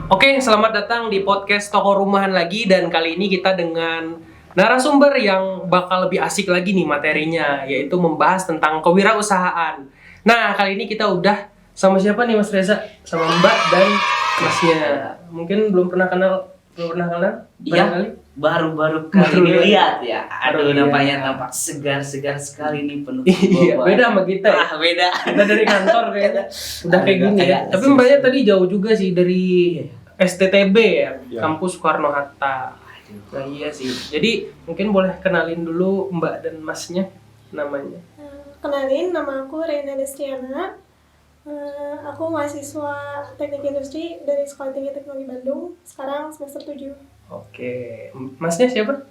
Oke, selamat datang di podcast Toko Rumahan lagi dan kali ini kita dengan narasumber yang bakal lebih asik lagi nih materinya, yaitu membahas tentang kewirausahaan. Nah, kali ini kita udah sama siapa nih Mas Reza? Sama Mbak dan Masnya. Mungkin belum pernah kenal? Iya, baru-baru kali ini lihat ya. Aduh, nampaknya nampak segar-segar sekali nih penuh. Iya, beda sama kita ya. Beda. Kita dari kantor kayaknya udah kayak gini ya. Tapi Mbaknya tadi jauh juga sih dari STTB ya, Kampus Soekarno-Hatta. Nah iya sih. Jadi mungkin boleh kenalin dulu Mbak dan Masnya namanya. Kenalin, nama aku Reina Destiana. Aku mahasiswa Teknik Industri dari Sekolah Tinggi Teknologi Bandung. Sekarang semester 7. Oke, Masnya siapa?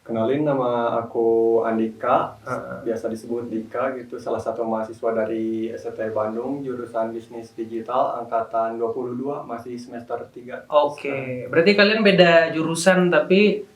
Kenalin, nama aku Andika, biasa disebut Dika gitu, salah satu mahasiswa dari STT Bandung, jurusan Bisnis Digital, angkatan 22, masih semester 3. Oke, berarti kalian beda jurusan tapi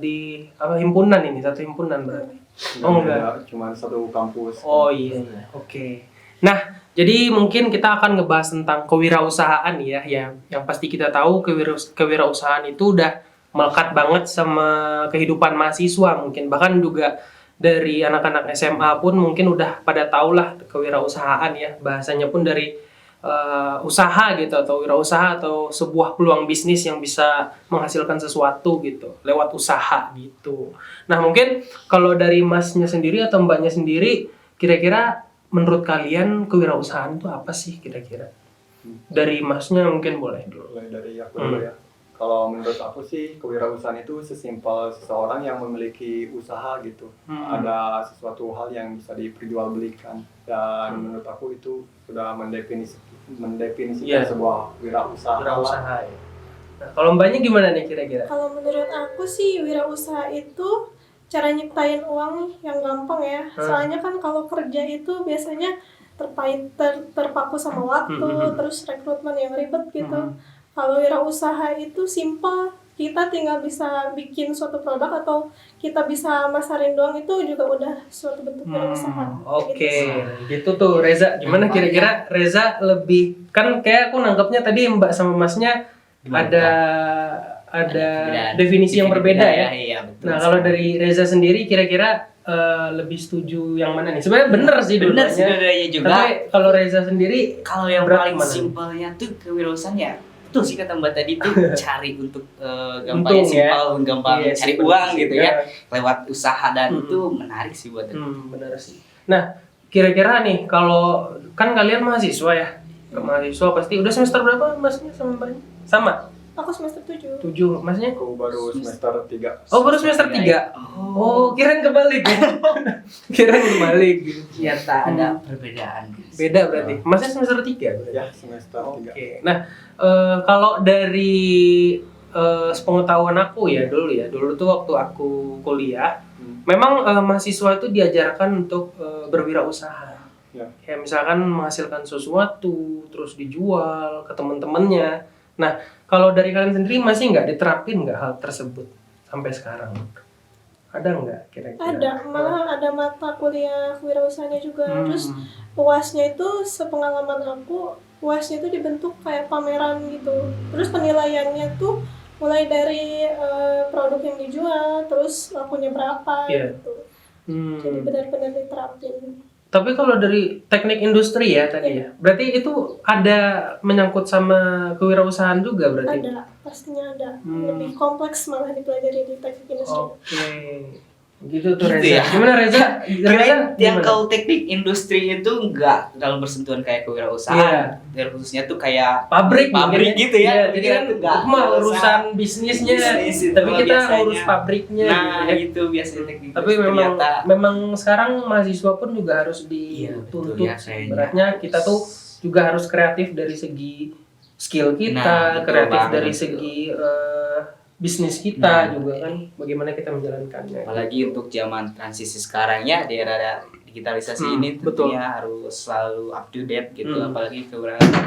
di himpunan ini, satu himpunan berarti? Oh enggak, cuma satu kampus. Oh iya, oke. Nah, jadi mungkin kita akan ngebahas tentang kewirausahaan ya, yang pasti kita tahu kewirausahaan itu udah melekat banget sama kehidupan mahasiswa mungkin, bahkan juga dari anak-anak SMA pun mungkin udah pada tahu lah kewirausahaan ya, bahasanya pun dari usaha gitu, atau wirausaha atau sebuah peluang bisnis yang bisa menghasilkan sesuatu gitu lewat usaha gitu. Nah mungkin kalau dari Masnya sendiri atau Mbaknya sendiri, kira-kira menurut kalian kewirausahaan itu apa sih kira-kira? Dari Masnya mungkin boleh dulu. Mulai dari aku dulu ya. Kalau menurut aku sih, kewirausahaan itu sesimpel seseorang yang memiliki usaha gitu. Ada sesuatu hal yang bisa diperjualbelikan. Dan menurut aku itu sudah mendefinisikan sebuah wirausaha. Ya. Nah, kalau Mbaknya gimana nih kira-kira? Kalau menurut aku sih, wirausaha itu cara nyiptain uang yang gampang ya. Soalnya kan kalau kerja itu biasanya terpaku sama waktu, terus rekrutmen yang ribet gitu. Kalau wirausaha itu simpel, kita tinggal bisa bikin suatu produk atau kita bisa masarin doang, itu juga udah suatu bentuk wirausaha. Oke, gitu tuh Reza. Gimana kira-kira Reza lebih, kan kayak aku nangkepnya tadi Mbak sama Masnya ada definisi yang berbeda ya. Iya, betul. Nah, kalau dari Reza sendiri kira-kira lebih setuju yang mana nih? Sebenarnya bener sih dua-duanya juga. Tapi kalau Reza sendiri, kalau yang paling simpelnya tuh kewirausahaan ya, betul sih kata Mbak tadi tuh cari untuk gampangnya simpel, gampang cari uang gitu ya, lewat usaha, dan itu menarik sih buat aku. Benar sih. Nah, kira-kira nih kalau kan kalian mahasiswa ya, mahasiswa pasti udah semester berapa Masnya sama Mbaknya? Sama? Aku semester 7. 7, Masnya? Aku baru semester 3. Oh, baru semester 3? Oh, kirain kebalik ya? Kirain kebalik gitu. Ternyata ada perbedaan. Beda berarti? Masnya semester 3 berarti? Ya, semester 3. Oke. Nah, kalau dari sepengetahuan aku ya, dulu tuh waktu aku kuliah, memang mahasiswa itu diajarkan untuk berwirausaha. Ya. Kayak misalkan menghasilkan sesuatu, terus dijual ke teman-temannya. Nah, kalau dari kalian sendiri masih nggak diterapin nggak hal tersebut sampai sekarang? Ada nggak kira-kira? Ada, malah ada mata kuliah kewirausahanya juga. Terus UASnya itu, sepengalaman aku, UASnya itu dibentuk kayak pameran gitu. Terus penilaiannya tuh mulai dari produk yang dijual, terus lakunya berapa gitu. Jadi benar-benar diterapin. Tapi kalau dari teknik industri ya tadi ya, berarti itu ada menyangkut sama kewirausahaan juga berarti? Ada, pastinya ada. Lebih kompleks malah dipelajari di teknik industri. Oke, gitu tuh Reza. Ya? Gimana Reza? Yang kalau teknik industri itu enggak terlalu bersentuhan kayak kewirausahaan. Dan khususnya tuh kayak pabrik gitu ya. Jadi kan itu mah urusan bisnisnya, tapi kita urus pabriknya. Nah, gitu biasanya teknik. Tapi memang sekarang mahasiswa pun juga harus dituntut. Beratnya kita tuh juga harus kreatif dari segi skill kita, kreatif dari segi bisnis kita juga kan, bagaimana kita menjalankannya. Apalagi untuk zaman transisi sekarang ya, di era digitalisasi ini tentunya harus selalu up to date gitu. Apalagi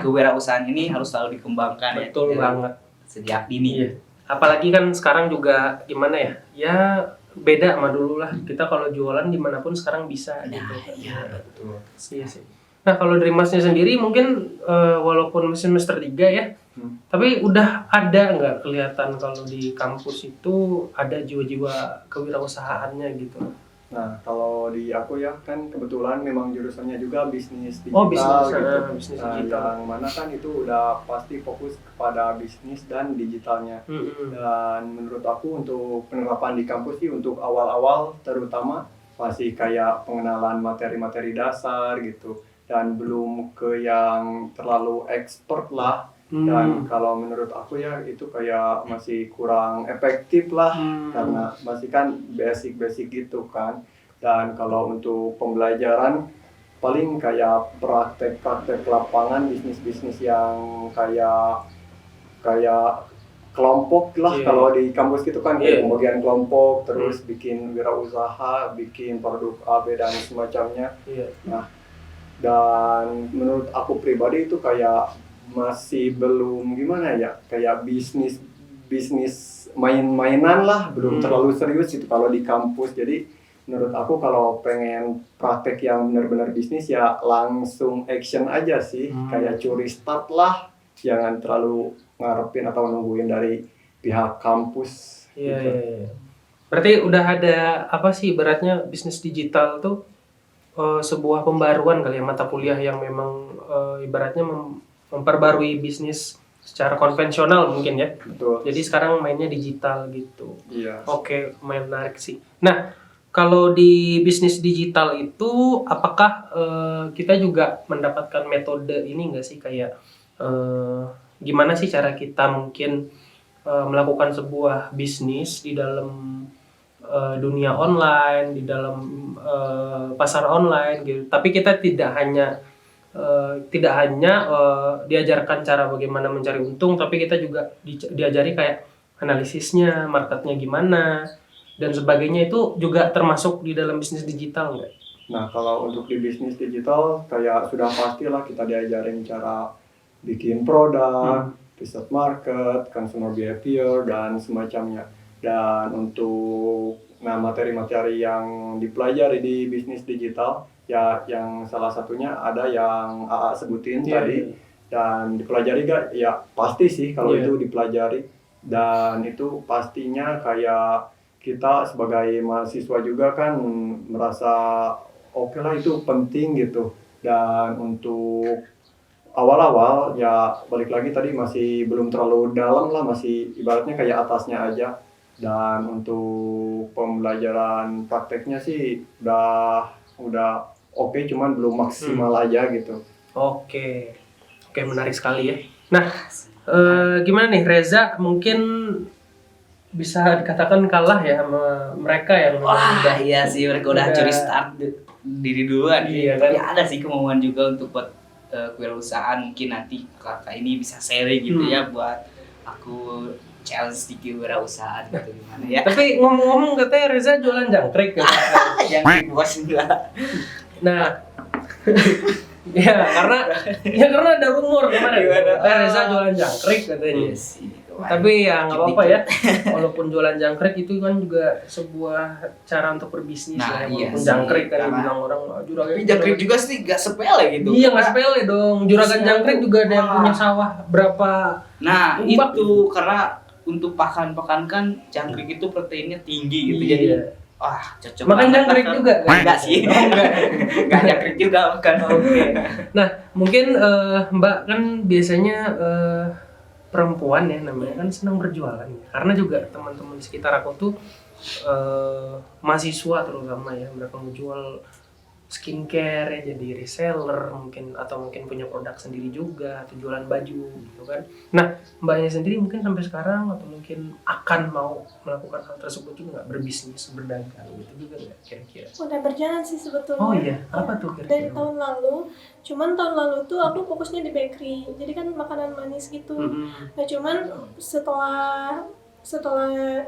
kewirausahaan ini harus selalu dikembangkan. Betul banget. Sejak dini. Iya. Apalagi kan sekarang juga gimana ya? Ya beda sama dulu lah. Kita kalau jualan dimanapun sekarang bisa gitu. Iya, betul. Iya sih. Nah kalau dari Masnya sendiri mungkin walaupun semester 3 ya, tapi udah ada nggak kelihatan kalau di kampus itu ada jiwa-jiwa kewirausahaannya gitu? Nah, kalau di aku ya kan kebetulan memang jurusannya juga bisnis digital Oh, bisnis, gitu. bisnis Nah, digital. yang mana kan itu udah pasti fokus kepada bisnis dan digitalnya. Dan menurut aku untuk penerapan di kampus sih untuk awal-awal terutama masih kayak pengenalan materi-materi dasar gitu. Dan belum ke yang terlalu expert lah. Dan kalau menurut aku ya itu kayak masih kurang efektif lah karena masih kan basic-basic gitu kan. Dan kalau untuk pembelajaran paling kayak praktek-praktek lapangan bisnis-bisnis yang kayak kelompok lah. Kalau di kampus gitu kan kayak pembagian kelompok terus bikin wirausaha, bikin produk A, B dan semacamnya. Nah, dan menurut aku pribadi itu kayak masih belum gimana ya, kayak bisnis main-mainan lah, belum terlalu serius itu kalau di kampus. Jadi menurut aku kalau pengen praktek yang benar-benar bisnis ya langsung action aja sih, kayak curi start lah, jangan terlalu ngarepin atau nungguin dari pihak kampus. Gitu. Berarti udah ada apa sih ibaratnya bisnis digital tuh sebuah pembaruan kali ya, mata kuliah yang memang ibaratnya memperbarui bisnis secara konvensional mungkin ya. Betul. Jadi sekarang mainnya digital gitu. Iya. Oke, lumayan menarik sih. Nah, kalau di bisnis digital itu apakah kita juga mendapatkan metode ini nggak sih kayak gimana sih cara kita mungkin melakukan sebuah bisnis di dalam dunia online, di dalam pasar online gitu. Tapi kita tidak hanya diajarkan cara bagaimana mencari untung, tapi kita juga diajari kayak analisisnya, marketnya gimana dan sebagainya. Itu juga termasuk di dalam bisnis digital nggak? Nah, kalau untuk di bisnis digital kayak sudah pastilah kita diajarin cara bikin produk, riset market, consumer behavior dan semacamnya. Dan untuk materi-materi yang dipelajari di bisnis digital ya yang salah satunya ada yang AA sebutin tadi. Dan dipelajari gak? Ya pasti sih kalau itu dipelajari. Dan itu pastinya kayak kita sebagai mahasiswa juga kan merasa oke lah itu penting gitu. Dan untuk awal-awal ya balik lagi tadi masih belum terlalu dalam lah, masih ibaratnya kayak atasnya aja. Dan untuk pembelajaran prakteknya sih udah oke, cuman belum maksimal aja gitu. Oke, menarik sekali ya. Nah, gimana nih Reza? Mungkin bisa dikatakan kalah ya sama mereka yang udah iya sih, mereka udah curi start diri duluan. Iya, Tapi kan? ada sih kemauan juga untuk buat kewirausahaan. Mungkin nanti kakak ini bisa sharing gitu ya buat aku challenge di kewirausahaan gitu gimana ya. Tapi ngomong-ngomong katanya Reza jualan jangkrik ya. Yang bos enggak. Nah, karena ada rumor kemarin. Reza jualan jangkrik katanya. Iya sih. Tapi ya nggak apa-apa ya. Walaupun jualan jangkrik itu kan juga sebuah cara untuk berbisnis Nah, ya. iya Walaupun sih, jangkrik kan karena- bilang orang juragan. Tapi jangkrik juga sih gak sepele gitu. Iya nggak sepele dong. Juragan jangkrik juga ada yang punya sawah berapa. Nah Empat. itu karena untuk pakan kan jangkrik itu proteinnya tinggi gitu. Jadi cocok. Makan banget jangkrik kan. juga kan? Enggak sih. Enggak jangkrik juga makan. Oke. Nah, mungkin Mbak kan biasanya perempuan ya namanya kan senang berjualan ya. Karena juga teman-teman di sekitar aku tuh mahasiswa terutama ya, mereka menjual skincare ya, jadi reseller mungkin atau mungkin punya produk sendiri juga atau jualan baju gitu kan. Nah, Mbaknya sendiri mungkin sampai sekarang atau mungkin akan mau melakukan hal tersebut juga nggak, berbisnis, berdagang gitu juga nggak kira-kira? Udah berjalan sih sebetulnya. Oh iya, apa tuh Dari kira-kira? tahun lalu, cuman tahun lalu tuh aku fokusnya di bakery, jadi kan makanan manis gitu. Nah cuman setelah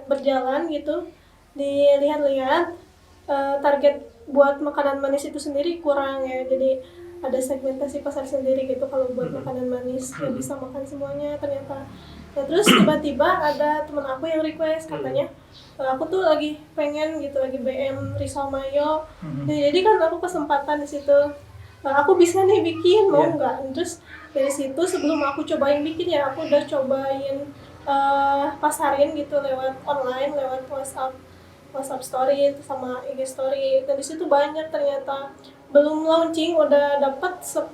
berjalan gitu, dilihat-lihat target buat makanan manis itu sendiri kurang ya, jadi ada segmentasi pasar sendiri gitu kalau buat makanan manis, nggak bisa makan semuanya ternyata. Nah terus tiba-tiba ada teman aku yang request, katanya aku tuh lagi pengen gitu, lagi BM risau mayo. Nah, jadi kan aku kesempatan di situ. aku bisa nih bikin, mau Iya. nggak? Terus dari situ sebelum aku cobain bikin ya aku udah cobain pasarin gitu lewat online, lewat WhatsApp story sama IG story. Dan di situ banyak ternyata, belum launching udah dapat 10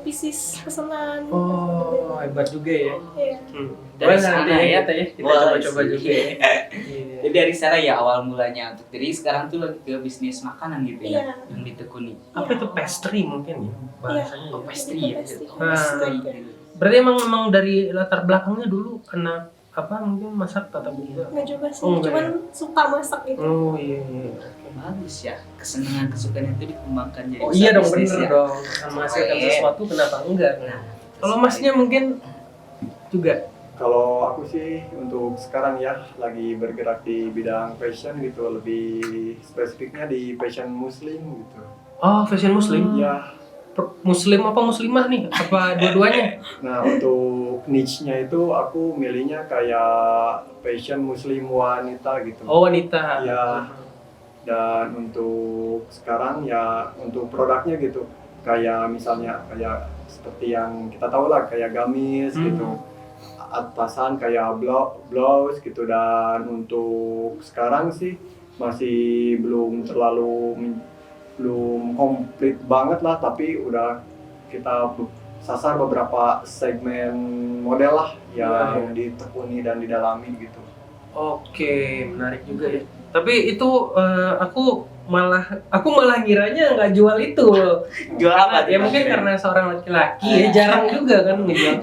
pieces pesanan. Oh, hebat juga ya. Iya. Dari Boleh sana nanti ya, kita boleh coba-coba sih. juga. Iya. Jadi dari sana ya awal mulanya untuk diri, sekarang tuh lagi ke bisnis makanan gitu ya, Iya. yang ditekuni. Apa itu pastry mungkin ya bahasanya? Oh, ya? pastry ya. Pastry. Oh, pastry. Berarti emang dari latar belakangnya dulu kena apa mungkin masak tata boga? Nggak juga sih, Oh, enggak cuman suka masak gitu. Oh iya iya. Oke. Bagus ya, kesenangan kesukaan itu dikembangkan jadi Oh iya dong, bisnis bener ya. dong. Menghasilkan Oke. sesuatu kenapa enggak? Nah, Kalau masnya mungkin juga. Kalau aku sih untuk sekarang ya lagi bergerak di bidang fashion gitu, lebih spesifiknya di fashion muslim gitu. Oh, fashion muslim. Ya, Muslim apa muslimah nih? Apa dua-duanya? nah untuk niche-nya itu aku milihnya kayak fashion muslim wanita gitu. Oh, wanita. Ya. Dan untuk sekarang ya untuk produknya gitu, kayak misalnya kayak seperti yang kita tahu lah kayak gamis gitu, atasan kayak blouse gitu. Dan untuk sekarang sih masih belum komplit banget lah, tapi udah kita sasar beberapa segmen model lah yang ditekuni dan didalami gitu. Oke, menarik juga ya. Tapi itu aku malah ngiranya nggak jual itu. jual apa? Ya mungkin karena seorang laki-laki ya jarang juga kan ngejual.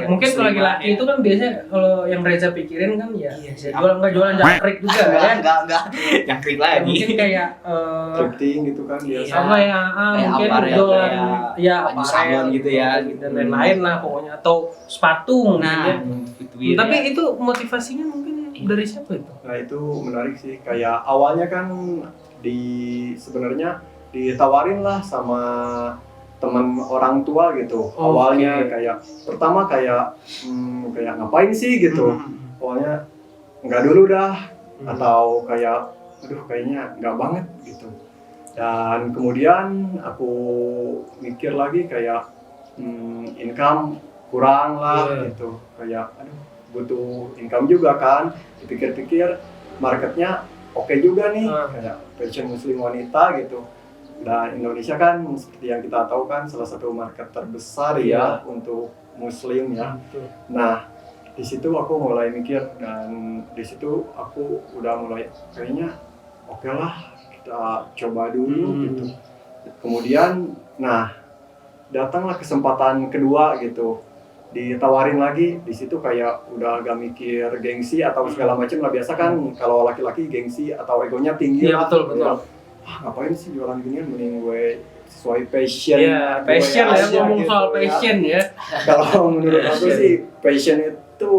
Mungkin kalau laki-laki itu kan biasanya kalau yang Reza pikirin kan ya, Iya sih. nggak jualan jangkrik juga kan. enggak jangkrik Ya, lagi. mungkin kayak Thrifting gitu kan Iya. biasa. apa ya, Kayak mungkin aparel, jualan kayak ya baju salon gitu ya, dan gitu. lain-lain lah pokoknya, atau sepatu mungkin Nah, ya. itu ya. Tapi itu motivasinya mungkin dari siapa itu? Nah itu menarik sih, kayak awalnya kan sebenarnya ditawarin lah sama teman orang tua gitu. Oh, Awalnya oke. kayak pertama kayak ngapain sih gitu. Awalnya nggak dulu dah, atau kayak aduh kayaknya nggak banget gitu. Dan kemudian aku mikir lagi kayak income kurang lah Iya. gitu, kayak aduh butuh income juga kan. Dipikir-pikir marketnya oke juga nih, kayak fashion muslim wanita gitu. Dan Indonesia kan seperti yang kita tahu kan salah satu market terbesar ya untuk muslim ya. Nah di situ aku mulai mikir, dan di situ aku udah mulai kayaknya oke lah kita coba dulu gitu. Kemudian nah datanglah kesempatan kedua gitu, ditawarin lagi. Di situ kayak udah gak mikir gengsi atau segala macam lah. Biasa kan kalau laki-laki gengsi atau egonya tinggi Iya, lah. betul. Ngapain sih jualan ginian, mending gue sesuai passion. Iya, passion ya, aja ngomong gitu soal ya. passion ya. Kalau menurut aku sih passion itu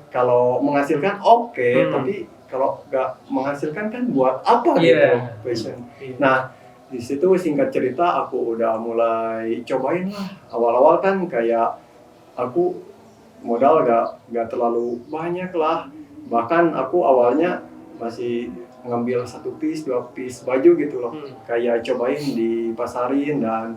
kalau menghasilkan oke, tapi kalau nggak menghasilkan kan buat apa gitu passion. Nah di situ singkat cerita aku udah mulai cobain lah. Awal-awal kan kayak aku modal nggak terlalu banyak lah. Bahkan aku awalnya masih ngambil 1 piece 2 piece baju gitu loh, kayak cobain dipasarin, dan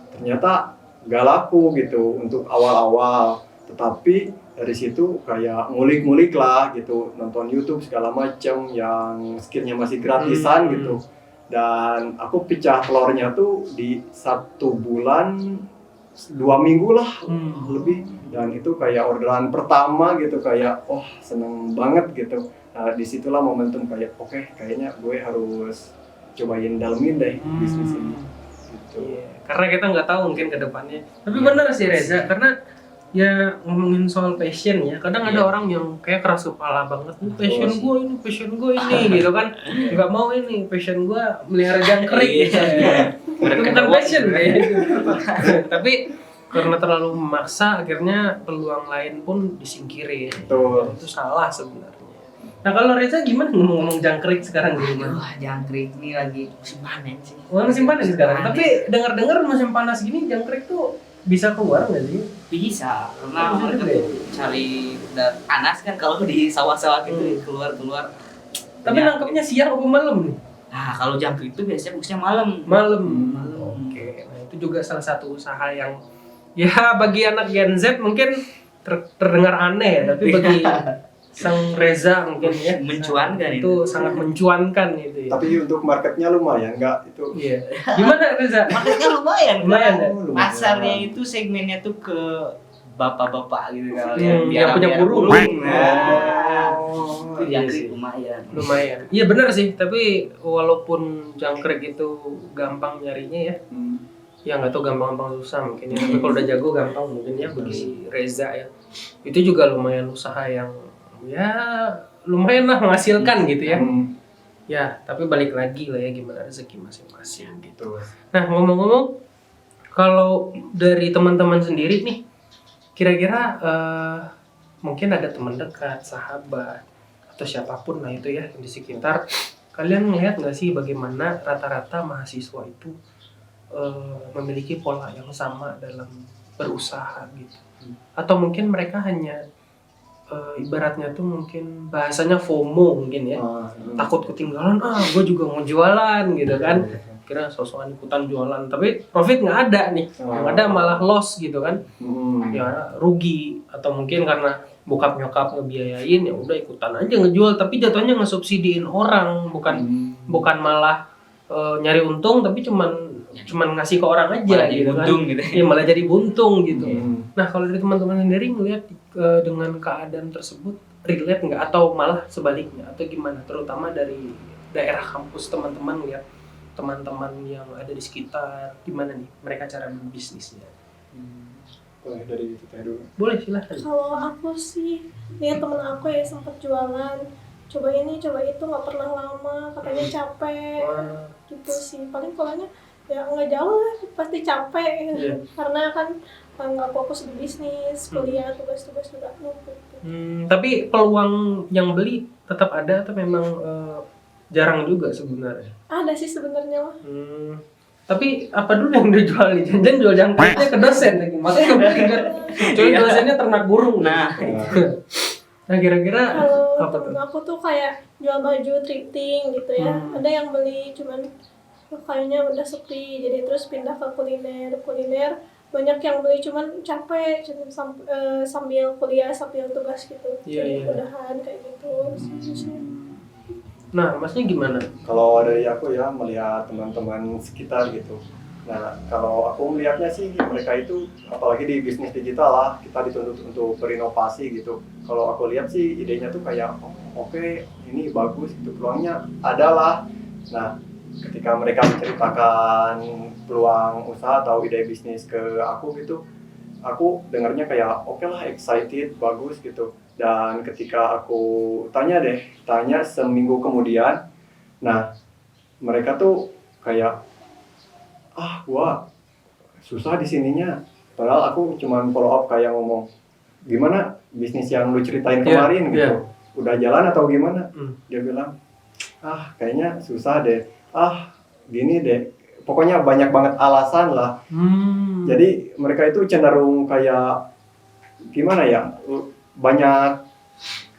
ternyata gak laku gitu untuk awal-awal. Tetapi dari situ kayak ngulik-ngulik lah gitu, nonton YouTube segala macam yang skillnya masih gratisan gitu. Dan aku pecah telurnya tuh di 1 bulan 2 minggu lah lebih. Dan itu kayak orderan pertama gitu, kayak seneng banget gitu. Nah disitulah momentum kayak oke, kayaknya gue harus cobain dalemin deh bisnis ini gitu. Karena kita nggak tahu mungkin ke depannya. Tapi benar sih Reza, karena ya ngomongin soal passion ya, kadang ada orang yang kayak keras kepala banget, passion gue ini gitu kan, nggak mau ini passion gue melihara jangkrik gitu. Itu bukan passion kayak gitu. Tapi karena terlalu memaksa, akhirnya peluang lain pun disingkirin. Betul. Itu salah sebenarnya. Nah kalau Reza gimana ngomong jangkrik sekarang di rumah? Wah, jangkrik ini lagi musim panen sih. Musim panas sekarang. Tapi dengar-dengar musim panas gini jangkrik tuh bisa keluar nggak sih? Bisa, karena Bisa mereka juga ya? tuh cari udah panas kan kalau di sawah-sawah gitu keluar. Tapi nangkepnya siang atau malam nih? Nah, kalau jangkrik itu biasanya bagusnya malam. Malam. Malam. Oke. itu juga salah satu usaha yang ya bagi anak Gen Z mungkin terdengar aneh ya, tapi bagi Sang Reza mungkin ya mencuankan itu sangat mencuankan gitu ya. Tapi untuk marketnya lumayan nggak itu? Iya. Gimana Reza? Marketnya lumayan, Lumayan kan? ya? Lumayan. Pasarnya itu segmennya tuh ke bapak-bapak gitu kan, yang punya burung. Nah, Oh, itu iya jangkrik sih. lumayan. Iya benar sih, tapi walaupun jangkrik itu gampang nyarinya ya, ya nggak tahu gampang-gampang susah mungkin ya. Tapi kalau udah jago gampang mungkin ya bagi Reza ya. Itu juga lumayan usaha yang ya lumayan lah menghasilkan gitu ya. Ya, tapi balik lagi lah ya gimana rezeki masing-masing gitu. Nah ngomong-ngomong, kalau dari teman-teman sendiri nih, kira-kira mungkin ada teman dekat, sahabat, atau siapapun lah itu ya di sekitar, kalian ngelihat nggak sih bagaimana rata-rata mahasiswa itu memiliki pola yang sama dalam berusaha gitu? Atau mungkin mereka hanya ibaratnya tuh mungkin bahasanya FOMO mungkin ya, takut ketinggalan, gue juga mau jualan gitu kan, kira sosokan ikutan jualan tapi profit nggak ada nih, yang ada malah loss gitu kan, ya rugi. Atau mungkin karena bokap nyokap ngebiayain ya udah ikutan aja ngejual, tapi jatuhnya ngesubsidiin orang, bukan malah nyari untung, tapi cuman ngasih ke orang aja Malah jadi gitu buntung kan. gitu. Ya malah jadi buntung gitu. Nah kalau dari teman-teman sendiri ngelihat dengan keadaan tersebut relate nggak, atau malah sebaliknya, atau gimana, terutama dari daerah kampus teman-teman lihat teman-teman yang ada di sekitar, gimana nih mereka cara berbisnisnya? Boleh dari Teteh dulu. Boleh silahkan. Kalau aku sih lihat temen aku ya sempat jualan, coba ini coba itu nggak pernah lama, katanya capek gitu sih. Paling polanya ya nggak jauh lah, pasti capek karena kan nggak fokus di bisnis, kuliah, tugas-tugas juga numpuk. Tapi peluang yang beli tetap ada atau memang jarang juga sebenarnya? Ada sih sebenarnya mah. Tapi apa dulu yang dijual nih? Jangan jual jangkauannya ke dosen lagi, makanya nggak beli kan? Kecuali dosennya ternak burung. Nah kira-kira Kalau apa tuh? temen aku tuh kayak jual baju thrifting gitu ya. Ada yang beli cuman kayaknya udah sepi, jadi terus pindah ke kuliner. Banyak yang beli cuman capek, sambil kuliah sambil tugas gitu. Jadi udahan kayak gitu. Nah, masnya gimana? Kalau dari aku ya melihat teman-teman sekitar gitu. Nah, kalau aku melihatnya sih mereka itu apalagi di bisnis digital lah, kita dituntut untuk berinovasi gitu. Kalau aku lihat sih idenya tuh kayak oke, ini bagus gitu, peluangnya ada lah. Nah, ketika mereka menceritakan peluang usaha atau ide bisnis ke aku gitu, aku dengarnya kayak oke lah, excited, bagus gitu. Dan ketika aku tanya seminggu kemudian, nah mereka tuh kayak gua susah di sininya. Padahal aku cuman follow up kayak ngomong, gimana bisnis yang lu ceritain kemarin gitu, udah jalan atau gimana? Dia bilang, kayaknya susah deh, gini deh, pokoknya banyak banget alasan lah. Jadi mereka itu cenderung kayak gimana ya, banyak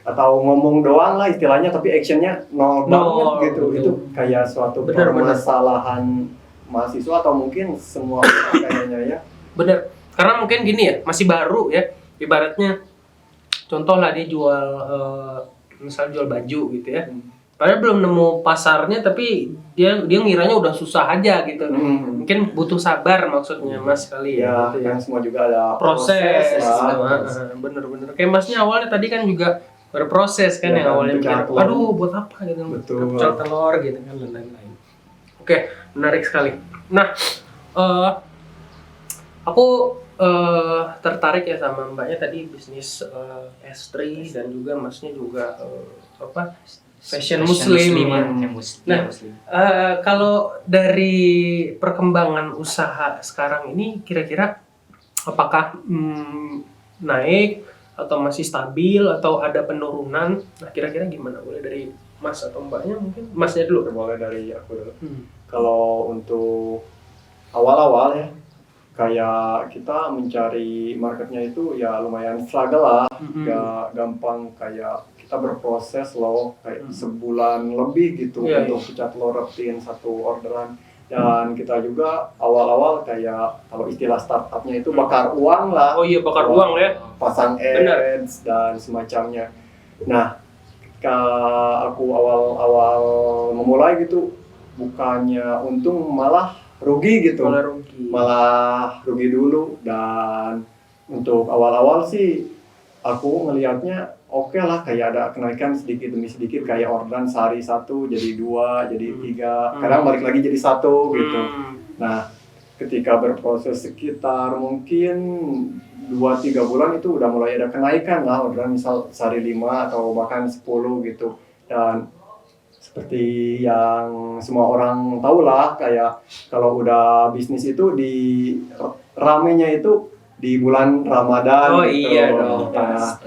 atau ngomong doang lah istilahnya, tapi actionnya nol banget gitu. Itu kayak suatu permasalahan mahasiswa atau mungkin semua orang kayaknya ya. Bener, karena mungkin gini ya, masih baru ya, ibaratnya contoh lah dia jual misal jual baju gitu ya, padahal belum nemu pasarnya, tapi dia ngiranya udah susah aja gitu. Mungkin butuh sabar maksudnya mas kali ya, gitu ya. Kan semua juga ada proses bener-bener kayak masnya awalnya tadi kan juga berproses kan, yang awalnya mikir aduh buat apa gitu, pecel telur gitu kan, dan lain-lain. Oke, menarik sekali. Nah aku tertarik ya sama mbaknya tadi bisnis pastry, dan juga masnya juga fashion muslim. Nah, kalau dari perkembangan usaha sekarang ini kira-kira apakah naik atau masih stabil atau ada penurunan? Nah, kira-kira gimana? Boleh dari mas atau mbaknya, mungkin masnya dulu. Boleh dari aku dulu. Kalau untuk awal-awal ya, kayak kita mencari marketnya itu ya lumayan struggle lah, gak gampang. Kayak kita berproses loh, kayak sebulan lebih gitu untuk pecah telur rutin satu orderan. Dan kita juga awal-awal kayak kalau istilah startupnya itu bakar uang lah. Oh iya, bakar uang ya. Pasang Benar. ads dan semacamnya. Nah, ketika aku awal-awal memulai gitu, bukannya untung malah rugi gitu. Malah rugi dulu. Dan untuk awal-awal sih aku ngelihatnya oke lah, kayak ada kenaikan sedikit demi sedikit, kayak orderan sehari 1 jadi 2 jadi 3, kadang balik lagi jadi 1 gitu. Nah, ketika berproses sekitar mungkin 2-3 bulan itu udah mulai ada kenaikan lah, orderan misal sehari 5 atau bahkan 10 gitu. Dan seperti yang semua orang tahu lah, kayak kalau udah bisnis itu di ramenya itu di bulan Ramadan. Oh gitu. Iya dong. Nah,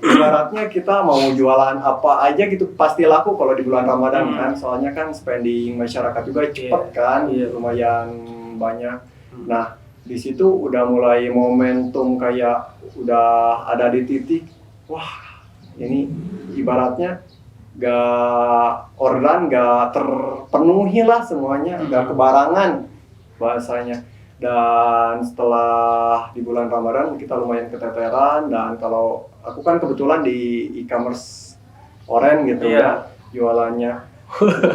ibaratnya kita mau jualan apa aja gitu pasti laku kalau di bulan Ramadan kan, soalnya kan spending masyarakat juga cepet kan, lumayan banyak. Nah, di situ udah mulai momentum kayak udah ada di titik, wah ini ibaratnya orderan gak terpenuhi lah semuanya, gak kebarangan bahasanya. Dan setelah di bulan Ramadan kita lumayan keteteran, dan kalau aku kan kebetulan di e-commerce oren gitu ya jualannya.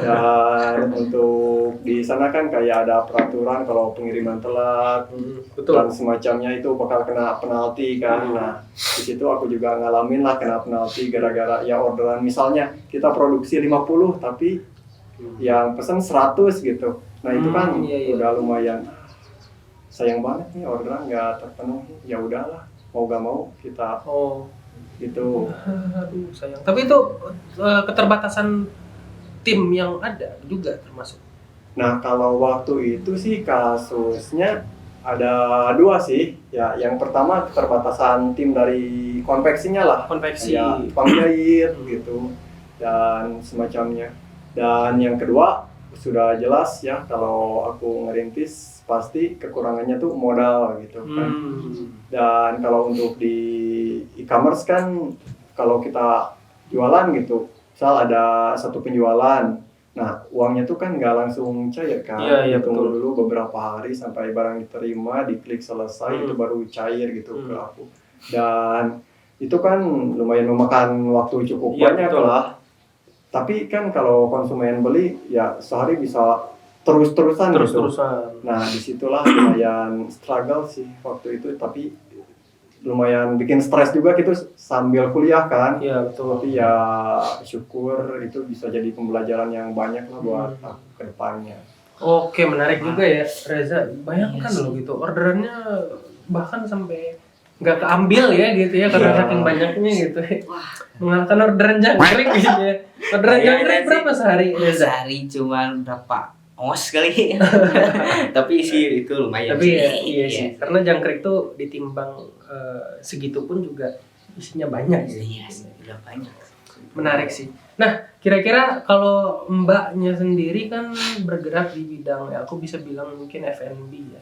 Dan untuk di sana kan kayak ada peraturan kalau pengiriman telat dan semacamnya itu bakal kena penalti kan. Nah, di situ aku juga ngalamin lah kena penalti gara-gara ya orderan misalnya kita produksi 50 tapi yang pesan 100 gitu. Nah, itu kan udah lumayan sayang banget nih orderan nggak terpenuhi. Ya udahlah, mau gak mau kita gitu. Aduh sayang. Tapi itu keterbatasan tim yang ada juga termasuk. Nah, kalau waktu itu sih kasusnya ada 2 sih. Ya, yang pertama keterbatasan tim dari konveksinya lah. Konveksi. Ya, pengjahit gitu dan semacamnya. Dan yang kedua sudah jelas ya, kalau aku ngerintis pasti kekurangannya tuh modal gitu kan. Dan kalau untuk di e-commerce kan kalau kita jualan gitu, misal ada 1 penjualan, nah uangnya tuh kan nggak langsung cair kan, tunggu dulu beberapa hari sampai barang diterima, diklik selesai itu baru cair gitu ke aku. Dan itu kan lumayan memakan waktu cukup banyak lah. Tapi kan kalau konsumen beli ya sehari bisa terus-terusan gitu. Nah, disitulah lumayan struggle sih waktu itu, tapi lumayan bikin stres juga gitu sambil kuliah kan. Iya, betul. Tapi ya syukur itu bisa jadi pembelajaran yang banyak lah buat aku ke depannya. Oke, menarik juga ya Reza. Bayangkan loh gitu, orderannya bahkan sampai nggak keambil ya gitu ya karena saking banyaknya gitu. Mengalahkan orderan jangkrik gitu ya. Orderan jangkrik berapa sehari Reza? Sehari cuma berapa os kali. Tapi sih itu lumayan. Tapi iya sih, karena jangkrik tuh ditimbang segitu pun juga isinya banyak. Iya sih, udah banyak. Menarik sih. Nah, kira-kira kalau mbaknya sendiri kan bergerak di bidang ya aku bisa bilang mungkin F&B ya.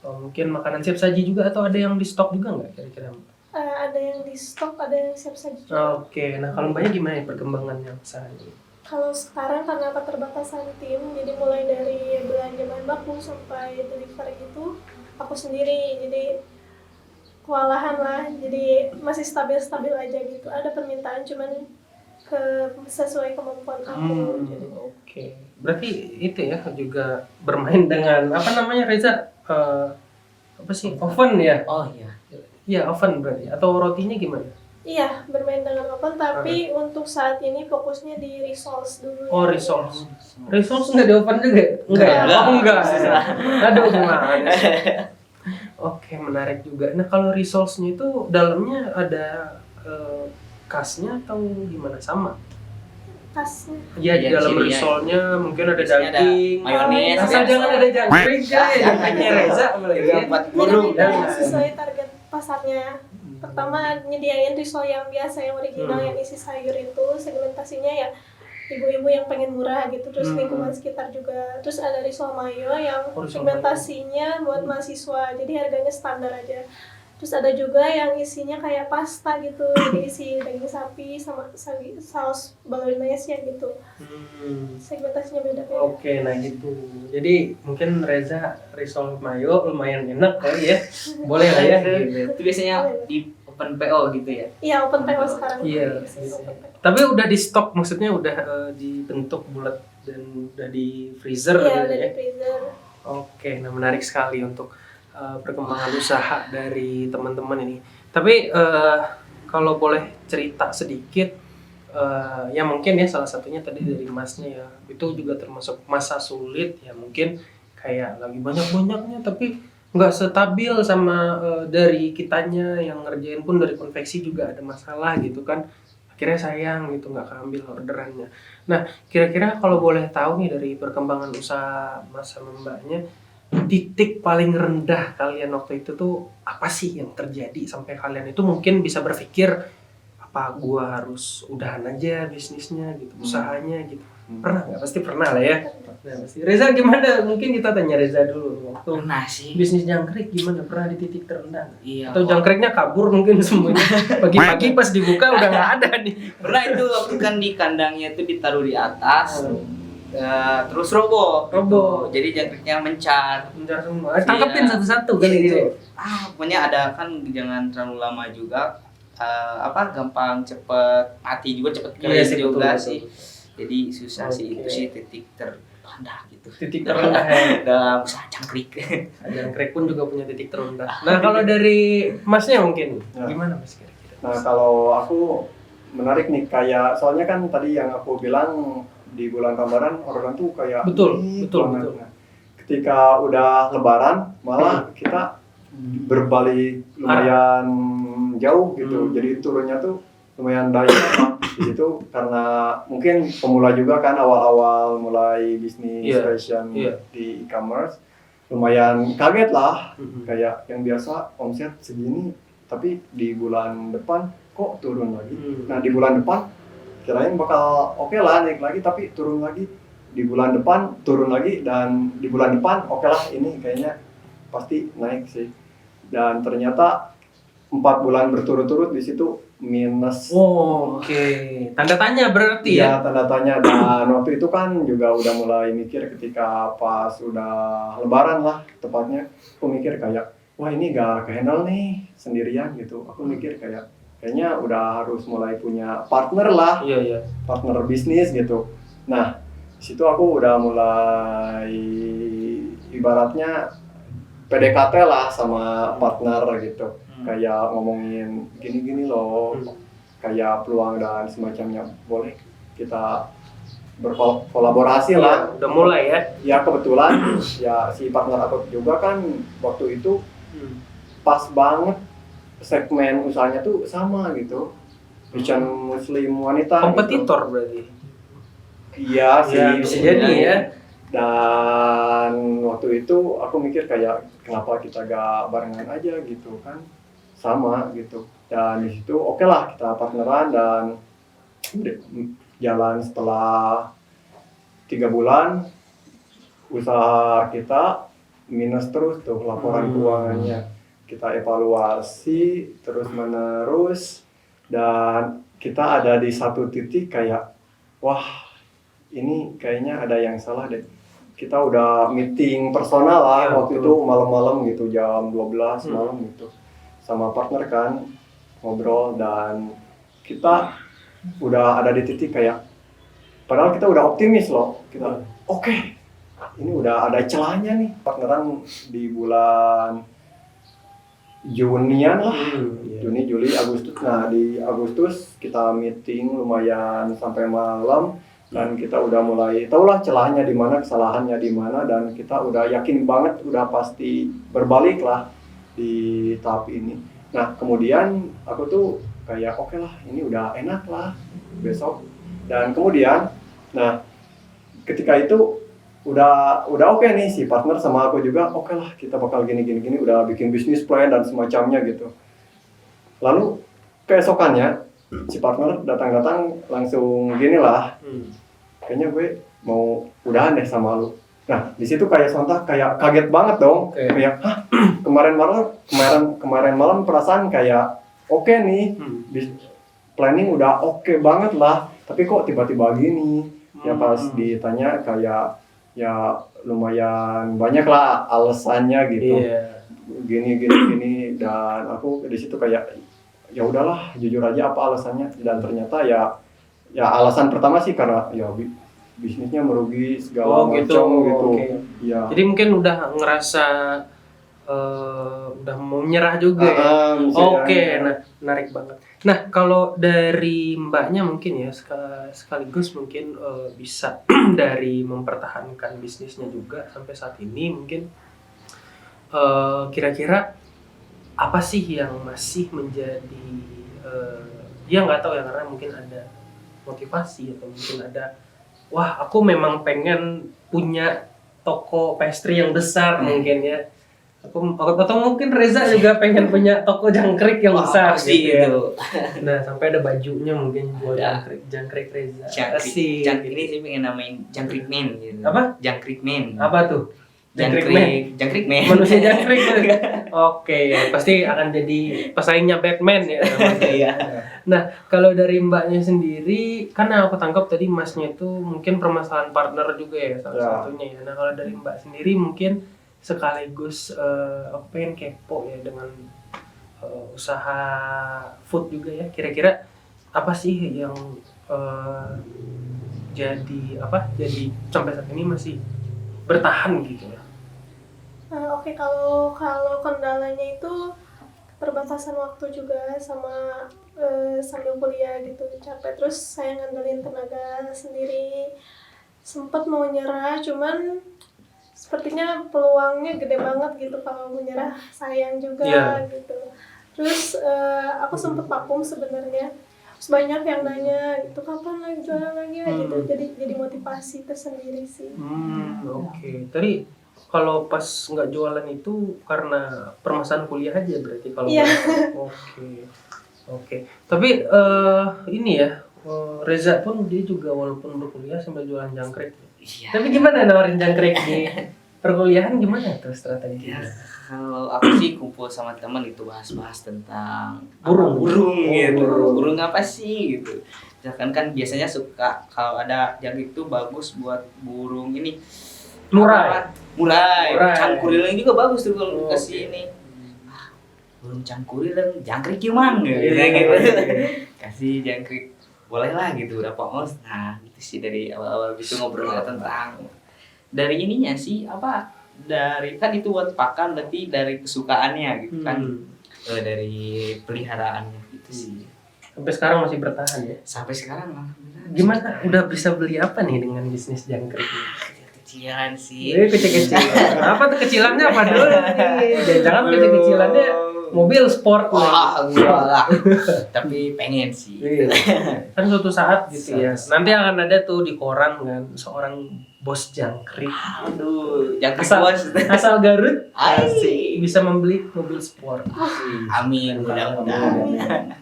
Mungkin makanan siap saji juga, atau ada yang di stok juga nggak kira-kira? Ada yang di stok, ada yang siap saji juga. Oke, nah kalau mbaknya gimana ya perkembangannya usahanya? Kalau sekarang karena keterbatasan tim, jadi mulai dari belanja bahan baku sampai delivery itu aku sendiri, jadi kewalahan lah, jadi masih stabil-stabil aja gitu. Ada permintaan cuman sesuai kemampuan aku. Oke. Berarti itu ya juga bermain dengan apa namanya Reza? Apa sih? Oven ya? Oh iya. Iya, oven berarti. Atau rotinya gimana? Iya, bermain dengan oven, tapi untuk saat ini fokusnya di resource dulu. Oh, resource. Resource nggak di oven juga? Enggak ya? Oh, enggak. Aduh, gimana? Oke, menarik juga. Nah, kalau resource-nya itu dalamnya ada kasnya atau gimana? Sama? Kasnya. Iya, di dalam risolnya mungkin ada daging, mayones. asal jangan ada jangkrik ya, jangkriknya Reza apalagi. Jadi sesuai target pasarnya. Pertama nyediain risol yang biasa, yang original, yang isi sayur itu, segmentasinya ya ibu-ibu yang pengen murah gitu, terus lingkungan sekitar juga. Terus ada risol mayo yang segmentasinya buat mahasiswa, jadi harganya standar aja. Terus ada juga yang isinya kayak pasta gitu, jadi isi daging sapi sama saus bolognese gitu. Segmentasinya beda-beda. Oke, nah gitu. Jadi mungkin Reza risol mayo lumayan enak kali ya. Boleh lah ya. Gitu. Itu biasanya di open PO gitu ya. Iya, open PO sekarang. Iya. Open PO. Tapi udah di stok, maksudnya udah dibentuk bulat dan udah di freezer Iya, gitu udah ya. di freezer. Oke, nah menarik sekali untuk perkembangan usaha dari teman-teman ini. Tapi kalau boleh cerita sedikit, ya mungkin ya salah satunya tadi dari masnya ya, itu juga termasuk masa sulit ya, mungkin kayak lagi banyak-banyaknya tapi nggak stabil sama dari kitanya yang ngerjain pun dari konveksi juga ada masalah gitu kan. Akhirnya sayang gitu nggak keambil orderannya. Nah, kira-kira kalau boleh tahu nih dari perkembangan usaha mas sama mbaknya, titik paling rendah kalian waktu itu tuh apa sih yang terjadi sampai kalian itu mungkin bisa berpikir apa gua harus udahan aja bisnisnya gitu, usahanya gitu. Pernah nggak? Pasti pernah lah ya. Nah, pasti. Reza gimana? Mungkin kita tanya Reza dulu waktu Pernah sih. bisnis jangkrik gimana? Pernah di titik terendah? Iya. Atau jangkriknya kabur mungkin semuanya. Pagi-pagi pas dibuka udah nggak ada nih. Pernah itu waktu kan di kandangnya itu ditaruh di atas. Terus roboh. Roboh. Jadi jangkriknya mencar. Mencar semua. Tangkepin satu-satu kali gitu. Pokoknya ada kan jangan terlalu lama juga. Gampang cepet mati juga, cepet kering juga betul, sih. betul. Jadi susah sih, itu sih titik terendah gitu. Titik terendah ya. Dalam usaha jangkrik. Jangkrik pun juga punya titik terendah. Nah kalau dari masnya mungkin Ya. gimana mas kira-kira? Nah kalau aku menarik nih, kayak soalnya kan tadi yang aku bilang di bulan Ramadan orderan tuh kayak Betul. Nah, ketika udah Lebaran malah kita berbalik lumayan jauh gitu. Jadi turunnya tuh lumayan dalam di situ karena mungkin pemula juga kan, awal-awal mulai bisnis fashion di e-commerce, lumayan kaget lah. Kayak yang biasa omset segini tapi di bulan depan kok turun lagi. Nah di bulan depan kirain bakal oke lah naik lagi tapi turun lagi, di bulan depan turun lagi, dan di bulan depan oke lah ini kayaknya pasti naik sih. Dan ternyata 4 bulan berturut-turut di situ minus. Oke. Tanda tanya berarti ya? Ya tanda tanya. Dan waktu itu kan juga udah mulai mikir ketika pas udah Lebaran lah tepatnya, aku mikir kayak wah ini gak kehandle nih sendirian gitu. Aku mikir kayaknya udah harus mulai punya partner lah. Iya. Partner bisnis gitu. Nah situ aku udah mulai ibaratnya PDKT lah sama partner gitu. Kayak ngomongin gini-gini loh, kayak peluang dan semacamnya, boleh kita berkolaborasi lah. Udah mulai ya? Ya kebetulan ya si partner aku juga kan waktu itu pas banget segmen usahanya tuh sama gitu, fashion muslim wanita. Kompetitor gitu. Berarti? Iya sih. Ya, bisa jadi ya. Dan waktu itu aku mikir kayak kenapa kita gak barengan aja gitu kan, sama gitu. Dan di situ oke lah kita partneran, dan jalan setelah 3 bulan usaha kita minus terus tuh laporan keuangannya. Kita evaluasi terus menerus, dan kita ada di satu titik kayak wah ini kayaknya ada yang salah deh. Kita udah meeting personal lah waktu itu malam-malam gitu, jam 12 malam gitu, sama partner kan ngobrol, dan kita udah ada di titik kayak padahal kita udah optimis loh, kita oke, ini udah ada celahnya nih partneran di bulan Junian lah, Juni, Juli, Agustus. Nah di Agustus kita meeting lumayan sampai malam, dan kita udah mulai tahulah celahnya di mana, kesalahannya di mana, dan kita udah yakin banget udah pasti berbalik lah di tahap ini. Nah kemudian aku tuh kayak oke lah ini udah enak lah besok, dan kemudian nah ketika itu udah oke nih si partner sama aku juga oke lah kita bakal gini udah bikin bisnis plan dan semacamnya gitu. Lalu keesokannya si partner datang langsung gini lah, kayaknya gue mau udahan deh sama lu. Nah, di situ kayak sontak kayak kaget banget dong. Oke. Kayak, hah, kemarin malam perasaan kayak oke nih, planning udah oke banget lah. Tapi kok tiba-tiba gini? Ya pas ditanya kayak ya lumayan banyak lah alasannya gitu. Iya. Gini dan aku di situ kayak ya udahlah jujur aja apa alasannya, dan ternyata ya alasan pertama sih karena ya bisnisnya merugi segala macam gitu. Oke. Ya. Jadi mungkin udah ngerasa udah mau menyerah juga ya. Oke, nah menarik banget. Nah kalau dari mbaknya mungkin ya sekaligus mungkin bisa dari mempertahankan bisnisnya juga sampai saat ini mungkin kira-kira apa sih yang masih menjadi dia nggak tahu ya, karena mungkin ada motivasi atau mungkin ada wah aku memang pengen punya toko pastry yang besar mungkin ya. Atau mungkin Reza juga pengen punya toko jangkrik yang besar pasti gitu ya. itu. Nah sampai ada bajunya mungkin buat jangkrik Reza. Asik. Ini sih pengen namain jangkrik man gitu. Apa? Jangkrik man. Apa tuh? Jangkrik man. Manusia jangkrik. Oke, pasti akan jadi pesaingnya Batman ya. Iya. Nah, kalau dari mbaknya sendiri, karena aku tangkap tadi masnya itu mungkin permasalahan partner juga ya salah satunya ya. Nah, kalau dari mbak sendiri mungkin sekaligus aku pengen kepo ya dengan usaha food juga ya. Kira-kira apa sih yang jadi sampai saat ini masih bertahan gitu ya? Oke, kalau kendalanya itu keterbatasan waktu juga sama sambil kuliah gitu capek, terus saya ngandelin tenaga sendiri, sempat mau nyerah cuman sepertinya peluangnya gede banget gitu kalau menyerah, sayang juga gitu. Terus aku sempat vakum sebenarnya, terus banyak yang nanya gitu kapan lagi jualan lagi gitu, jadi motivasi tersendiri sih. Oke. Tadi kalau pas nggak jualan itu karena permasalahan kuliah aja berarti kalau Oke. Tapi ini ya Reza pun dia juga walaupun berkuliah sambil jualan jangkrik. Iya. Tapi gimana nawarin jangkrik di perkuliahan, gimana tuh strateginya? Kalau aku sih kumpul sama teman itu bahas-bahas tentang burung gitu. Burung apa sih gitu. Misalkan kan biasanya suka kalau ada jangkrik itu bagus buat burung ini. Murai. Cangkurilang juga bagus tuh kalau kasih ini. Burung cangkurilang, jangkrik gimana gitu. Kasih jangkrik boleh lah gitu, dapat os. Nah, itu sih dari awal-awal gitu ngobrol tentang dari ininya sih dari kan itu buat pakan, berarti dari kesukaannya gitu kan. Dari peliharaannya gitu sih. Sampai sekarang masih bertahan ya? Sampai sekarang lah. Gimana? Udah bisa beli apa nih dengan bisnis jangkrik ini? Kecilan sih. Kecil-kecilan. Apa tuh kecilannya apa dulu nih? Jangan kecil-kecilannya mobil sport. Enggak lah. Tapi pengen sih. Kan suatu saat gitu ya. Nanti akan ada tuh di koran kan seorang bos jangkrik. Aduh, jangkrik bos. Asal Garut. Asik. Bisa membeli mobil sport. Amin, mudah-mudahan.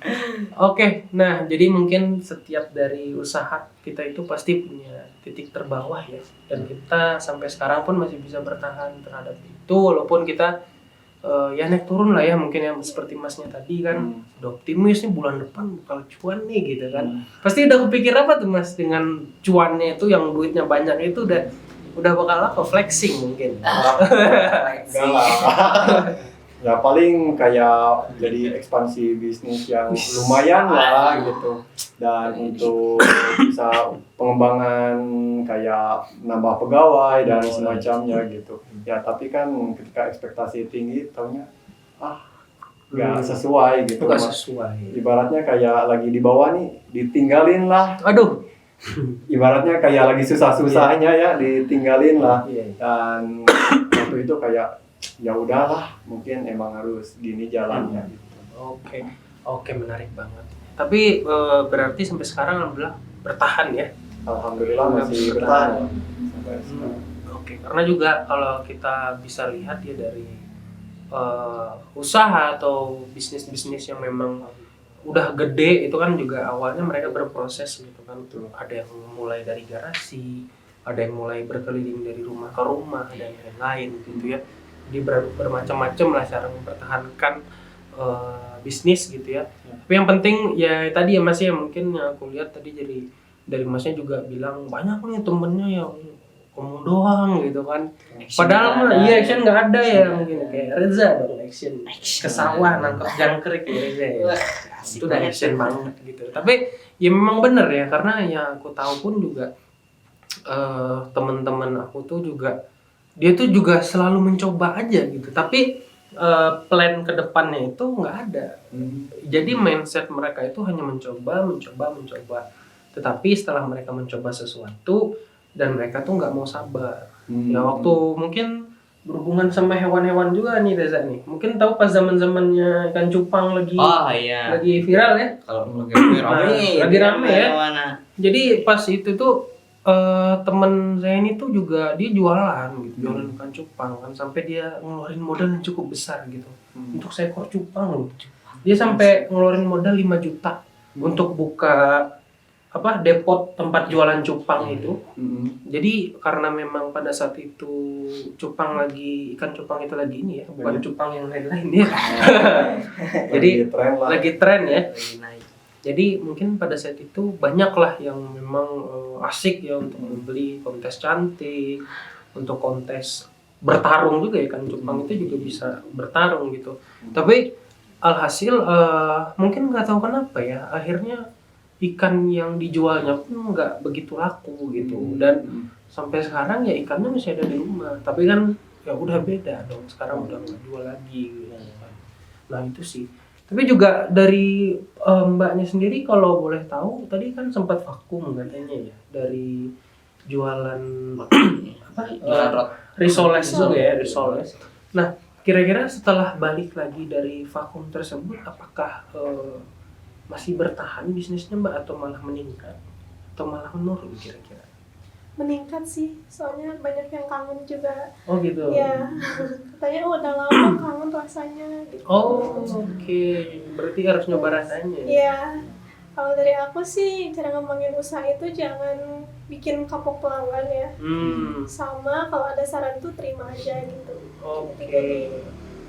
Oke, nah jadi mungkin setiap dari usaha kita itu pasti punya titik terbawah ya. Dan kita sampai sekarang pun masih bisa bertahan terhadap itu walaupun kita ya naik turun lah ya, mungkin yang seperti masnya tadi kan udah optimis nih bulan depan bakal cuan nih gitu kan. Pasti udah kepikir apa tuh mas dengan cuannya itu yang duitnya banyak itu udah bakal apa flexing mungkin. Ya paling kayak jadi ekspansi bisnis yang lumayan lah gitu, dan untuk bisa pengembangan kayak nambah pegawai dan semacamnya gitu. Ya tapi kan ketika ekspektasi tinggi taunya nggak sesuai gitu. Nggak sesuai. Ibaratnya kayak lagi di bawah nih ditinggalin lah. Aduh. Ibaratnya kayak lagi susah-susahnya ya ditinggalin lah. Dan waktu itu kayak ya udahlah, mungkin emang harus gini jalannya gitu. Oke, menarik banget. Tapi berarti sampai sekarang alhamdulillah bertahan ya. Alhamdulillah masih bertahan. Oke, karena juga kalau kita bisa lihat ya dari usaha atau bisnis-bisnis yang memang udah gede itu kan juga awalnya mereka berproses gitu kan. Ada yang mulai dari garasi, ada yang mulai berkeliling dari rumah ke rumah dan lain-lain gitu ya. Jadi bermacam-macam lah cara mempertahankan bisnis gitu ya. Tapi yang penting ya tadi ya Mas ya, mungkin yang aku lihat tadi jadi dari Masnya juga bilang banyak nih temennya yang ngomong doang gitu kan. Action Padahal nggak mah ada. iya action nggak ada ya, Action mungkin nggak ada. kayak Reza dong action Action ke sawah nggak ada. nangkep jangkrik ya Reza ya. Wah, asik Itu udah banget action tuh. banget gitu. Tapi ya memang bener ya, karena ya aku tahu pun juga teman-teman aku tuh juga dia tuh juga selalu mencoba aja gitu. Tapi plan ke depannya itu nggak ada. Jadi mindset mereka itu hanya mencoba. Tetapi setelah mereka mencoba sesuatu dan mereka tuh nggak mau sabar. Ya waktu mungkin berhubungan sama hewan-hewan juga nih Reza nih. Mungkin tahu pas zaman-zamannya ikan cupang lagi Oh iya. lagi viral ya. Kalau lagi rame, Lagi rame ya. Mana? Jadi pas itu tuh temen saya ini tuh juga dia jualan gitu, jualan ikan cupang kan, sampai dia ngeluarin modal yang cukup besar gitu untuk seekor cupang loh. Dia sampai ngeluarin modal 5 juta untuk buka depot tempat jualan cupang itu. Jadi karena memang pada saat itu ikan cupang itu lagi ini ya, bukan cupang yang lain-lain ya. Jadi lagi tren ya. Lagi naik. Jadi mungkin pada saat itu banyaklah yang memang asik ya untuk membeli kontes cantik, untuk kontes bertarung juga ya kan, cupang itu juga bisa bertarung gitu. Tapi alhasil mungkin nggak tahu kenapa ya, akhirnya ikan yang dijualnya pun nggak begitu laku gitu. Dan sampai sekarang ya ikannya masih ada di rumah, tapi kan ya udah beda dong, sekarang udah nggak jual lagi gitu. Nah itu sih. Tapi juga dari mbaknya sendiri kalau boleh tahu, tadi kan sempat vakum katanya ya dari jualan Jualan rot. risoles juga ya, risoles. Nah, kira-kira setelah balik lagi dari vakum tersebut, apakah masih bertahan bisnisnya Mbak atau malah meningkat atau malah menurun kira-kira? Meningkat sih, soalnya banyak yang kangen juga. Oh gitu. Ya, katanya udah lama kangen rasanya gitu. Oh oke. Berarti harus nyoba rasanya. Iya, kalau dari aku sih cara ngembangin usaha itu jangan bikin kapok pelanggan ya. Sama kalau ada saran tuh terima aja gitu. Oke.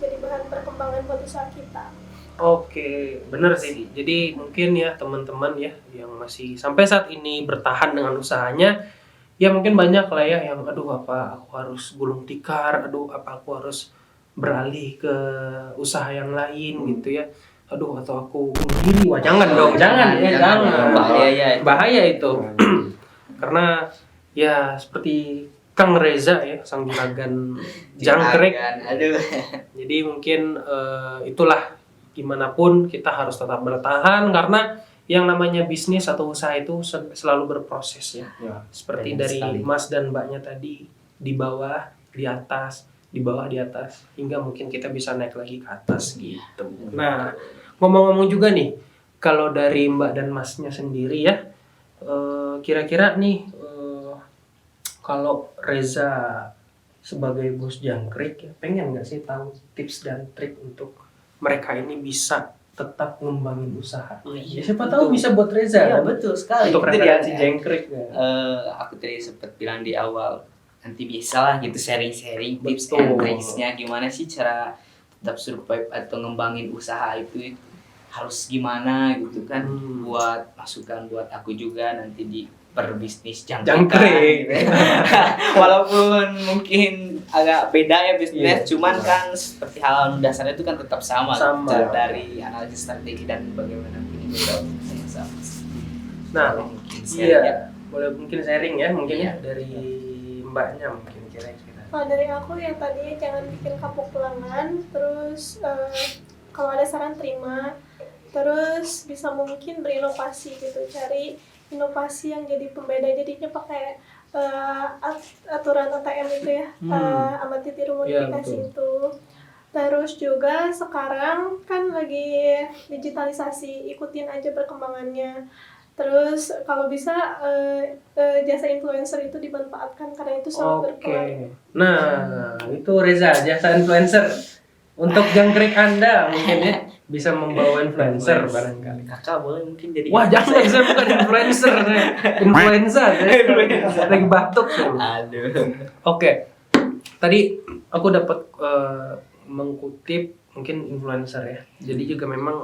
Jadi bahan perkembangan buat usaha kita. Oke, bener sih. Jadi mungkin ya teman-teman ya yang masih sampai saat ini bertahan dengan usahanya, ya mungkin banyak lah ya yang aduh apa aku harus gulung tikar, aduh apa aku harus beralih ke usaha yang lain gitu ya. Aduh atau aku bunuh diri. Wah, jangan dong, jangan. Bahaya itu. Karena ya seperti Kang Reza ya, sang juragan jangkrik. Aduh. Jadi mungkin itulah, gimana pun kita harus tetap bertahan karena yang namanya bisnis atau usaha itu selalu berproses ya. Seperti dari Mas dan Mbaknya tadi, di bawah, di atas, di bawah, di atas, hingga mungkin kita bisa naik lagi ke atas gitu. Nah, ngomong-ngomong juga nih, kalau dari Mbak dan Masnya sendiri ya, kira-kira nih kalau Reza sebagai bos jangkrik ya, pengen nggak sih tahu tips dan trik untuk mereka ini bisa tetap ngembangin usaha? Iya, Siapa tahu bisa buat Reza Iya, kan? betul sekali. Untuk Itu referensi dia. jangkrik kan? Aku tadi sempat bilang di awal, nanti bisalah gitu sharing-sharing tips Betul. and tricksnya gimana sih cara tetap survive atau ngembangin usaha itu harus gimana gitu kan. Buat masukan buat aku juga nanti di perbisnis Jangkrik. gitu. Walaupun mungkin agak beda ya bisnis, cuman kan seperti hal dasarnya itu kan tetap sama. Cara dari analisis strategi dan bagaimana pengembangan yang sama. Nah, mungkin sharing ya. boleh mungkin sharing ya, mungkin ya dari Mbaknya mungkin kira-kira. Kalau dari aku ya tadi jangan bikin kapok pelanggan, terus kalau ada saran terima, terus bisa mungkin berinovasi gitu, cari inovasi yang jadi pembeda, jadinya pakai aturan ATM itu ya, amati tiru modifikasi itu. Terus juga sekarang kan lagi digitalisasi, ikutin aja perkembangannya. Terus kalau bisa jasa influencer itu dimanfaatkan karena itu sangat berpengaruh. Nah, itu Reza, jasa influencer. Untuk jangkrik Anda mungkin ya bisa membawa influencer barangkali. Kakak boleh mungkin jadi. Wah, jangan, saya bukan influencer, saya influenza, saya lagi batuk. Aduh. Oke. Tadi aku dapat mengutip mungkin influencer ya. Jadi juga memang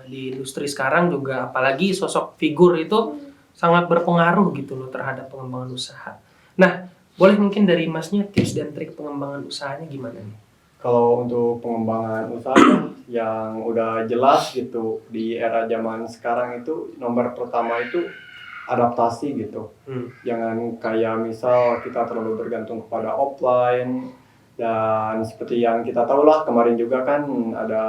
di industri sekarang juga apalagi sosok figur itu sangat berpengaruh gitu loh terhadap pengembangan usaha. Nah, boleh mungkin dari Masnya tips dan trik pengembangan usahanya gimana nih? Kalau untuk pengembangan usaha yang udah jelas gitu di era zaman sekarang itu nomor pertama itu adaptasi gitu. Jangan kayak misal kita terlalu bergantung kepada offline, dan seperti yang kita tahu lah kemarin juga kan ada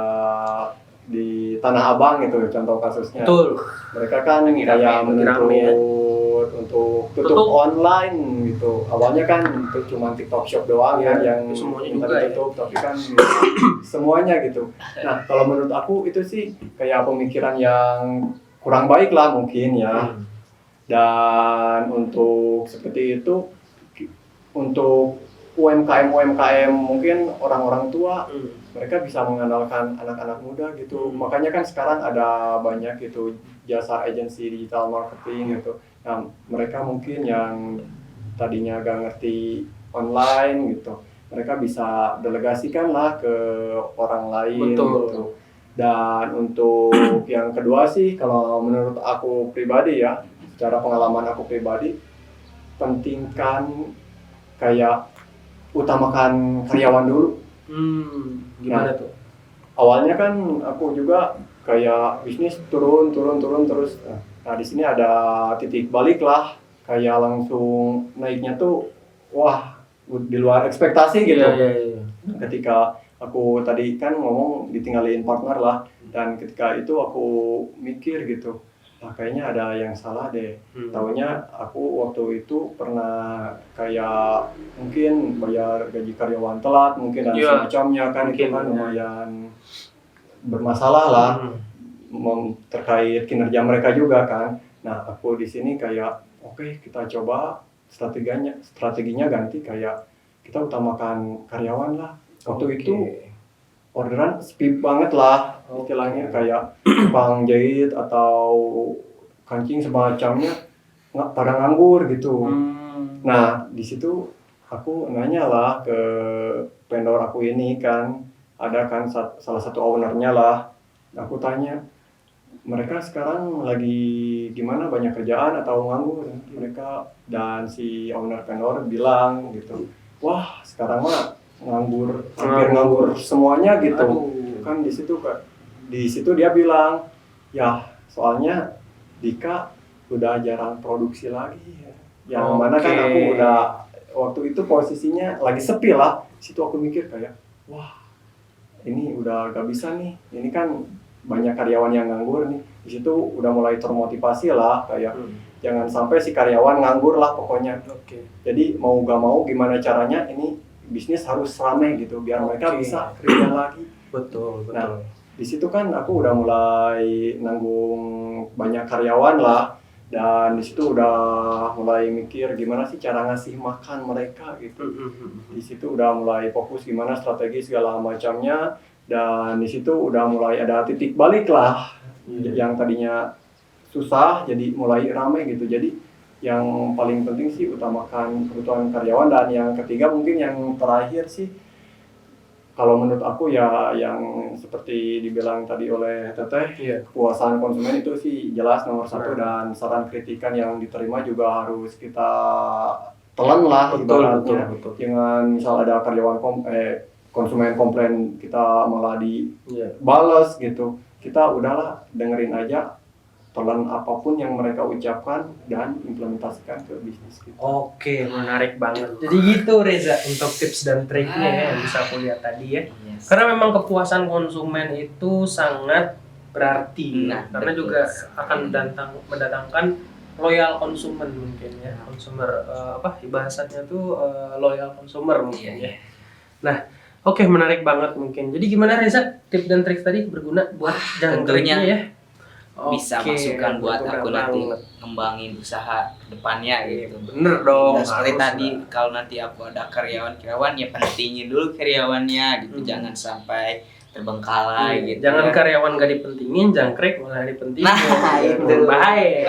di Tanah Abang gitu contoh kasusnya. Betul. Mereka kan kayak menuntut untuk tutup online gitu. Awalnya kan itu cuma TikTok Shop doang ya yang semuanya minta juga ditutup, tapi kan semuanya gitu. Nah, kalau menurut aku itu sih kayak pemikiran yang kurang baik lah mungkin ya. Dan untuk seperti itu untuk UMKM mungkin orang-orang tua mereka bisa mengandalkan anak-anak muda gitu. Makanya kan sekarang ada banyak gitu jasa agensi digital marketing gitu. Nah, mereka mungkin yang tadinya gak ngerti online gitu, mereka bisa delegasikan lah ke orang lain. Betul. Gitu. Dan untuk yang kedua sih, kalau menurut aku pribadi ya, secara pengalaman aku pribadi, pentingkan kayak utamakan karyawan dulu. Gimana tuh? Awalnya kan aku juga kayak bisnis turun terus. Nah, di sini ada titik balik lah, kayak langsung naiknya tuh wah di luar ekspektasi gitu. Iya. Ketika aku tadi kan ngomong ditinggalin partner lah, dan ketika itu aku mikir gitu, kayaknya ada yang salah deh. Taunya aku waktu itu pernah kayak mungkin bayar gaji karyawan telat mungkin dan semacamnya kan, itu kan lumayan bermasalah lah terkait kinerja mereka juga kan. Nah, aku di sini kayak oke, kita coba strateginya ganti, kayak kita utamakan karyawan lah. Waktu itu orderan speed banget lah istilahnya, kayak tukang jahit atau kancing semacamnya nggak pada nganggur gitu. Nah, di situ aku nanya lah ke vendor aku ini kan, ada kan salah satu ownernya lah. Aku tanya, mereka sekarang lagi gimana, banyak kerjaan atau nganggur mereka? Dan si owner vendor bilang gitu, wah sekarang mah nganggur, hampir nganggur semuanya gitu. Kan di situ dia bilang, ya soalnya Dika udah jarang produksi lagi ya. Yang mana kan aku udah waktu itu posisinya lagi sepi lah. Situ aku mikir kayak, wah ini udah gak bisa nih. Ini kan banyak karyawan yang nganggur nih. Di situ udah mulai termotivasi lah, kayak jangan sampai si karyawan nganggur lah pokoknya. Jadi mau gak mau gimana caranya ini bisnis harus ramai gitu biar mereka bisa kerja lagi. Betul. Nah, di situ kan aku udah mulai nanggung banyak karyawan lah, dan di situ udah mulai mikir gimana sih cara ngasih makan mereka gitu. Di situ udah mulai fokus gimana strategi segala macamnya, dan di situ udah mulai ada titik balik lah. Yang tadinya susah jadi mulai ramai gitu. Jadi yang paling penting sih utamakan kebutuhan karyawan, dan yang ketiga mungkin yang terakhir sih kalau menurut aku ya yang seperti dibilang tadi oleh Teteh, kepuasan konsumen itu sih jelas nomor satu, dan saran kritikan yang diterima juga harus kita telan lah ibaratnya. Jangan misal ada karyawan konsumen komplain kita malah dibales gitu. Kita udahlah dengerin aja, telan apapun yang mereka ucapkan dan implementasikan ke bisnis kita. Oke, menarik banget. Jadi gitu Reza untuk tips dan triknya yang bisa aku lihat tadi ya. Karena memang kepuasan konsumen itu sangat berarti, karena juga akan mendatangkan loyal konsumen mungkin ya. Konsumer bahasanya tuh loyal consumer mungkin ya. Nah, oke, menarik banget mungkin. Jadi gimana Reza, tips dan trik tadi berguna buat jangkauannya ya? bisa Oke, masukan buat benar aku nanti banget. ngembangin usaha depannya gitu. Bener dong. Ya, seperti harus tadi lah. kalau nanti aku ada karyawan ya pentingin dulu karyawannya gitu, jangan sampai terbengkalai Iya, gitu. jangan ya. karyawan gak dipentingin, jangkrik malah dipentingin. Nah, itu. bahaya.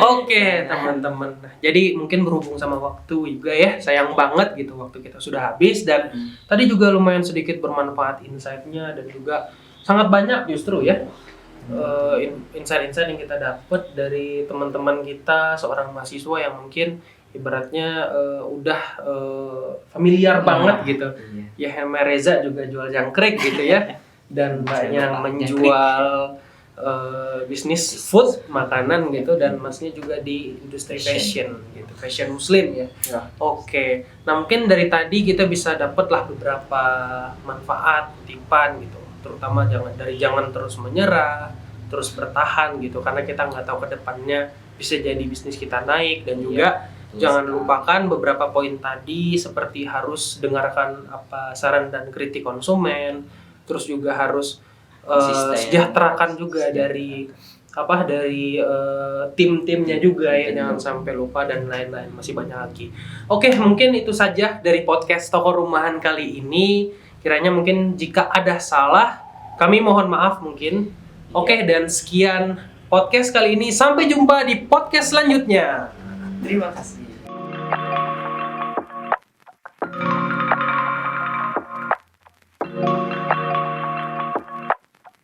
Oke, teman-teman. Nah, jadi mungkin berhubung sama waktu juga ya, sayang banget gitu waktu kita sudah habis dan tadi juga lumayan sedikit bermanfaat insight-nya dan juga sangat banyak justru ya insight-insight yang kita dapat dari teman-teman kita seorang mahasiswa yang mungkin ibaratnya udah familiar banget gitu. Iya. Ya Helma Reza juga jual jangkrik gitu ya dan banyak Lupa, menjual bisnis food makanan gitu dan masnya juga di industri fashion gitu, fashion muslim ya. Ya. Oke, nah mungkin dari tadi kita bisa dapatlah beberapa manfaat kutipan gitu, terutama jangan terus menyerah, terus bertahan gitu karena kita nggak tahu ke depannya bisa jadi bisnis kita naik dan juga jangan lupakan beberapa poin tadi seperti harus dengarkan apa saran dan kritik konsumen, terus juga harus sejahterakan juga dari tim-timnya juga ya, jangan sampai lupa dan lain-lain, masih banyak lagi. Oke, mungkin itu saja dari podcast Toko Rumahan kali ini. Kiranya mungkin jika ada salah, kami mohon maaf mungkin. Oke, dan sekian podcast kali ini. Sampai jumpa di podcast selanjutnya. Terima kasih.